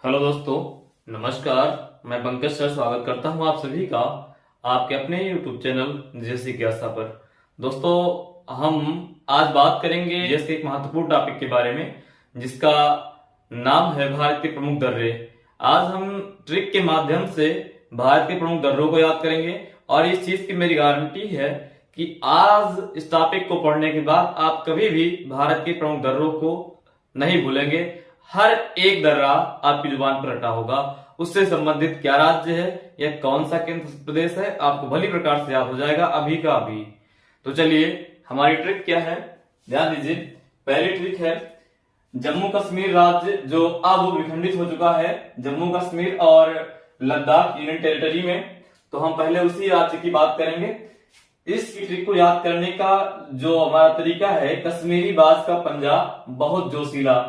Hello दोस्तों, नमस्कार। मैं पंकज सर स्वागत करता हूं आप सभी का आपके अपने YouTube चैनल जीएस जिज्ञासा पर। दोस्तों, हम आज बात करेंगे जीएस के एक महत्वपूर्ण टॉपिक के बारे में जिसका नाम है भारत के प्रमुख दर्रे। आज हम ट्रिक के माध्यम से भारत के प्रमुख दर्रों को याद करेंगे और इस चीज की मेरी गारंटी है कि आज इस टॉपिक को पढ़ने के बाद आप कभी भी भारत के प्रमुख दर्रों को नहीं भूलेंगे। हर एक दर्रा आपकी जुबान पर रटा होगा, उससे संबंधित क्या राज्य है या कौन सा केंद्र प्रदेश है आपको भली प्रकार से याद हो जाएगा अभी का अभी। तो चलिए, हमारी ट्रिक क्या है ध्यान दीजिए। पहली ट्रिक है जम्मू कश्मीर राज्य जो अब विखंडित हो चुका है, जम्मू कश्मीर और लद्दाख यूनियन टेरिटरी में। तो हम पहले उसी राज्य की बात करेंगे। इस ट्रिक को याद करने का जो हमारा तरीका है, कश्मीरी बाज का पंजा बहुत जोशीला।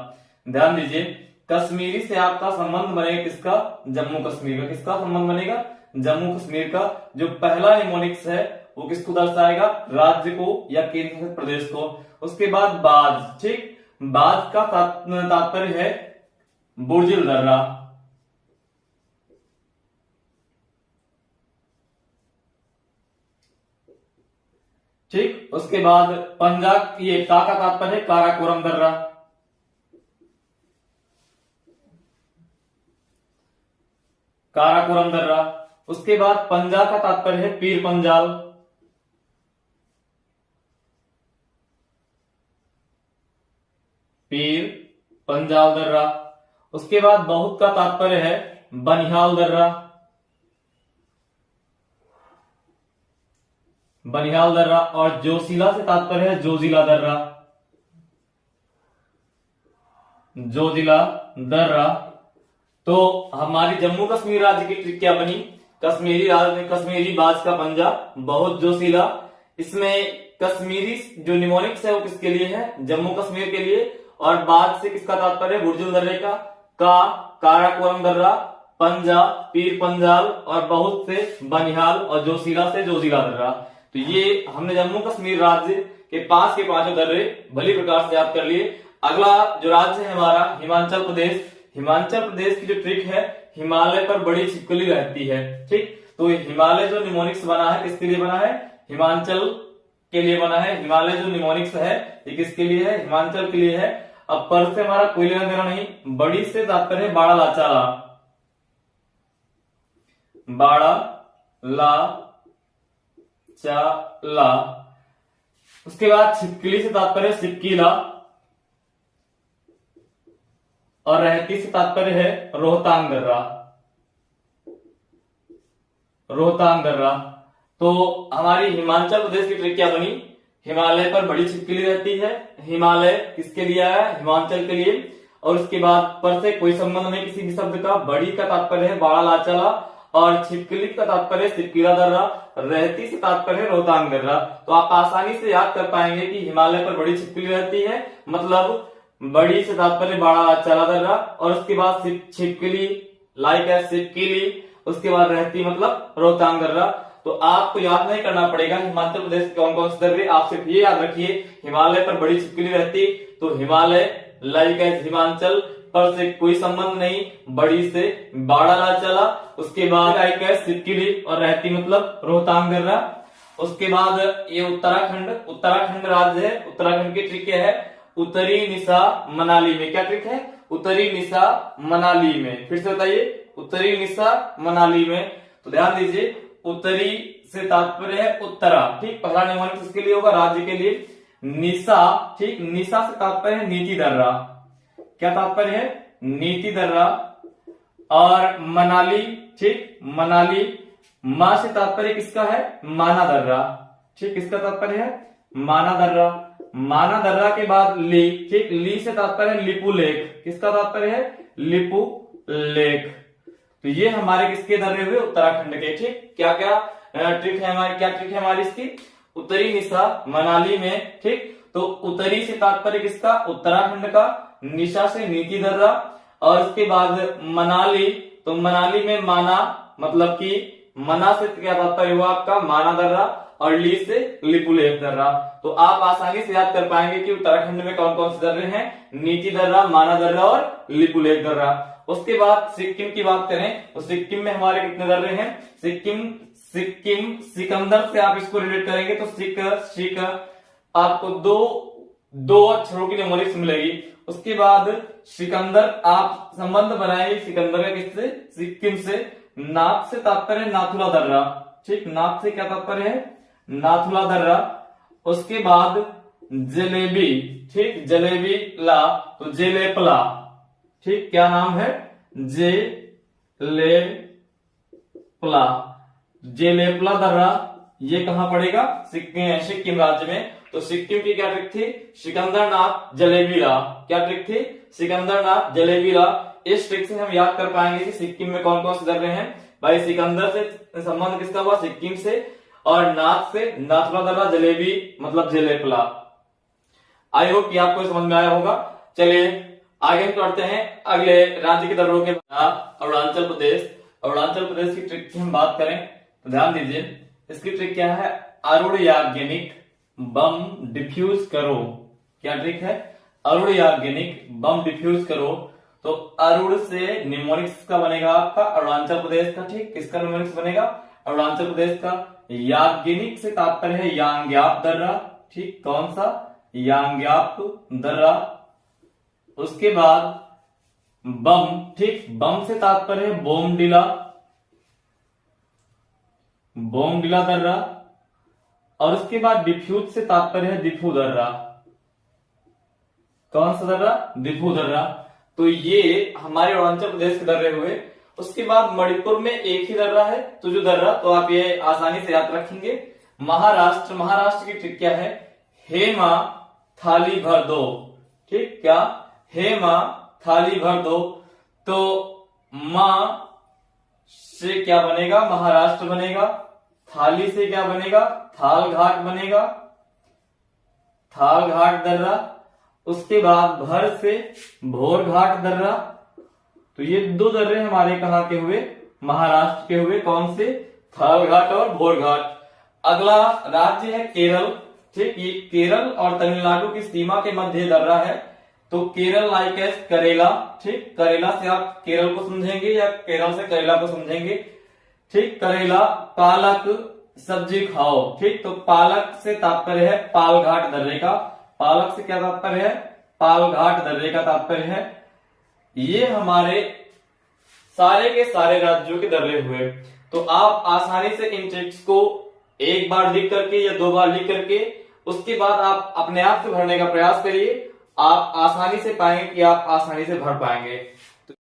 ध्यान दीजिए, कश्मीरी से आपका संबंध बनेगा किसका? जम्मू कश्मीर का। किसका संबंध बनेगा? जम्मू कश्मीर का। जो पहला निमोनिक्स है वो किसको दर्शाएगा? राज्य को या केंद्र शासित प्रदेश को। उसके बाद बाज, ठीक, बाज का तात्पर्य है बुर्जिल दर्रा। ठीक, उसके बाद पंजाब, ये का तात्पर्य है काराकोरम दर्रा। काराकोरम दर्रा। उसके बाद पंजाब का तात्पर्य है पीर पंजाल। पीर पंजाल दर्रा। उसके बाद बहुत का तात्पर्य है बनिहाल दर्रा। बनिहाल दर्रा। और जोशीला से तात्पर्य है जोजिला दर्रा। जोजिला दर्रा। तो हमारी जम्मू कश्मीर राज्य की ट्रिक क्या बनी? कश्मीरी राज्य में कश्मीरी बाज का पंजा बहुत जोशीला। इसमें कश्मीरी जो निमोनिक्स है वो किसके लिए है? जम्मू कश्मीर के लिए। और बाज से किसका तात्पर्य है? बुर्जिल दर्रे का काराकोरम दर्रा, पंजा पीर पंजाल और बहुत से बनिहाल और जोशीला से जोजिला दर्रा। तो ये हमने जम्मू कश्मीर राज्य के पांच के पांचों दर्रे भली प्रकार से याद कर लिए। अगला जो राज्य है हमारा हिमाचल प्रदेश। हिमाचल प्रदेश की जो ट्रिक है, हिमालय पर बड़ी छिपकली रहती है। ठीक, तो हिमालय जो निमोनिक्स बना है किसके लिए बना है? हिमाचल के लिए बना है। हिमालय जो निमोनिक्स है ये किसके लिए है? हिमाचल के लिए है। अब पर से हमारा कोई लेना देना नहीं। बड़ी से तात्पर्य है बाड़ा लाचाला। बाड़ा ला चा। उसके बाद छिपकली से तात्पर्य सिपकीला। और रहती से तात्पर्य है रोहतांग दर्रा। रोहतांग दर्रा। तो हमारी हिमाचल प्रदेश की ट्रिक क्या बनी? हिमालय पर बड़ी छिपकली रहती है। हिमालय किसके लिए आया? हिमाचल के लिए। और उसके बाद पर से कोई संबंध नहीं किसी भी शब्द का। बड़ी का तात्पर्य है बाड़ा लाचाला और छिपकली का तात्पर्य सिपकीला दर्रा। रहती से तात्पर्य है रोहतांग दर्रा। तो आप आसानी से याद कर पाएंगे कि हिमालय पर बड़ी छिपकली रहती है, मतलब बड़ी से तात्पर्य बाड़ा लाचाला दर्रा। और उसके बाद छिपकली लाइक है सिपकीली। उसके बाद रहती मतलब रोहतांग दर्रा। तो आपको याद नहीं करना पड़ेगा हिमाचल प्रदेश के कौन कौन से दर्रे। आप सिर्फ ये याद रखिए, हिमालय पर बड़ी छिपकली रहती तो हिमालय, लाइक है हिमाचल, पर से कोई संबंध नहीं, बड़ी से बाड़ा लाचाला। उसके बाद लाइक है सिपकीली और रहती मतलब रोहतांग दर्रा। उसके बाद ये उत्तराखंड। उत्तराखंड राज्य है। उत्तराखंड की ट्रिक क्या है? उत्तरी निशा मनाली में। क्या ट्रिक है? उत्तरी निशा मनाली में। फिर से बताइए, उत्तरी निशा मनाली में। तो ध्यान दीजिए, उत्तरी से तात्पर्य है उत्तरा। ठीक, पहला नियम किसके लिए होगा? राज्य के लिए। निशा, ठीक, निशा से तात्पर्य है नीति दर्रा। क्या तात्पर्य है? नीति दर्रा। और मनाली, ठीक, मनाली, मां से तात्पर्य किसका है? माना दर्रा। ठीक, किसका तात्पर्य है? माना दर्रा। माना दर्रा के बाद ली, ठीक, ली से तात्पर्य है लिपू लेक। किसका तात्पर्य है? लिपू लेक। तो ये हमारे किसके दर्रे हुए? उत्तराखंड के। ठीक, क्या क्या ट्रिक है हमारी? क्या ट्रिक है हमारी इसकी? उत्तरी निशा मनाली में। ठीक, तो उत्तरी से तात्पर्य किसका? उत्तराखंड का। निशा से नीति दर्रा। और उसके बाद मनाली, तो मनाली में माना, मतलब कि मना से क्या तात्पर्य हुआ आपका? माना दर्रा। और ली से लिपुलेख दर्रा। तो आप आसानी से याद कर पाएंगे कि उत्तराखंड में कौन कौन से दर्रे हैं? नीति दर्रा, माना दर्रा और लिपुलेख दर्रा। उसके बाद सिक्किम की बात करें तो सिक्किम में हमारे कितने दर्रे हैं? सिक्किम सिक्किम सिकंदर से आप इसको रिलेट करेंगे तो सिक आपको दो अक्षरों की न्यूमेरिक्स मिलेगी। उसके बाद सिकंदर आप संबंध बनाएंगे सिकंदर का किससे? सिक्किम से। नाक से तात्पर्य नाथुला दर्रा, ठीक, नाक से क्या तात्पर्य है? नाथुला दर्रा। उसके बाद जलेबी, ठीक, जलेबी ला तो जेलेपला, ठीक, क्या नाम है? जेलेपला, जेलेपला दर्रा, ये कहां पड़ेगा? सिक्किम राज्य में। तो सिक्किम की क्या ट्रिक थी? सिकंदरनाथ जलेबीला, क्या ट्रिक थी? सिकंदरनाथ जलेबीला। इस ट्रिक से हम याद कर पाएंगे कि सिक्किम में कौन कौन से दर्रे हैं। भाई सिकंदर से संबंध किसका हुआ? सिक्किम से, और नाथ से नाथुला दर्रा, जलेबी मतलब जेलेपला। आई होप कि आपको समझ में आया होगा। चलिए आगे बढ़ते हैं अगले राज्य के दर्रों के बाद। अरुणाचल प्रदेश, अरुणाचल प्रदेश की ट्रिक की हम बात करें तो ध्यान दीजिए, इसकी ट्रिक क्या है? अरुणयाग्निक बम डिफ्यूज करो। क्या ट्रिक है? अरुणयाग्निक बम डिफ्यूज करो। तो अरुण से निमोनिक्स का बनेगा आपका अरुणाचल प्रदेश का, ठीक, किसका निमोनिक्स बनेगा? अरुणाचल प्रदेश का। याग्निक से तात्पर्य है यांग्याप दर्रा, ठीक, कौन सा? यांग्याप दर्रा। उसके बाद बम, ठीक, बम से तात्पर्य है बोमडिला, बोमडिला दर्रा। और उसके बाद डिफ्यूज से तात्पर्य है दिफू दर्रा, कौन सा दर्रा? दिफू दर्रा। तो ये हमारे अरुणाचल प्रदेश के दर्रे हुए। उसके बाद मणिपुर में एक ही दर्रा है, तो जो दर्रा, तो आप ये आसानी से याद रखेंगे। महाराष्ट्र, महाराष्ट्र की ट्रिक क्या है? हेमा थाली भर दो, ठीक, क्या? हेमा थाली भर दो। तो मां से क्या बनेगा? महाराष्ट्र बनेगा। थाली से क्या बनेगा? थाल घाट बनेगा, थाल घाट दर्रा। उसके बाद भर से भोर घाट दर्रा। तो ये दो दर्रे हमारे कहां के हुए? महाराष्ट्र के हुए। कौन से? थाल घाट और भोर घाट। अगला राज्य है केरल, ठीक, ये केरल और तमिलनाडु की सीमा के मध्य दर्रा है। तो केरल लाइक एज करेला, ठीक, करेला से आप केरल को समझेंगे या केरल से करेला को समझेंगे, ठीक। करेला, पालक सब्जी खाओ, ठीक। तो पालक से तात्पर्य है पालघाट दर्रे का, पालक से क्या तात्पर्य है? पालघाट दर्रे का तात्पर्य है। ये हमारे सारे के सारे राज्यों के दर्रे हुए। तो आप आसानी से इन ट्रिक्स को एक बार लिख करके या दो बार लिख करके उसके बाद आप अपने आप से भरने का प्रयास करिए। आप आसानी से पाएंगे कि आप आसानी से भर पाएंगे।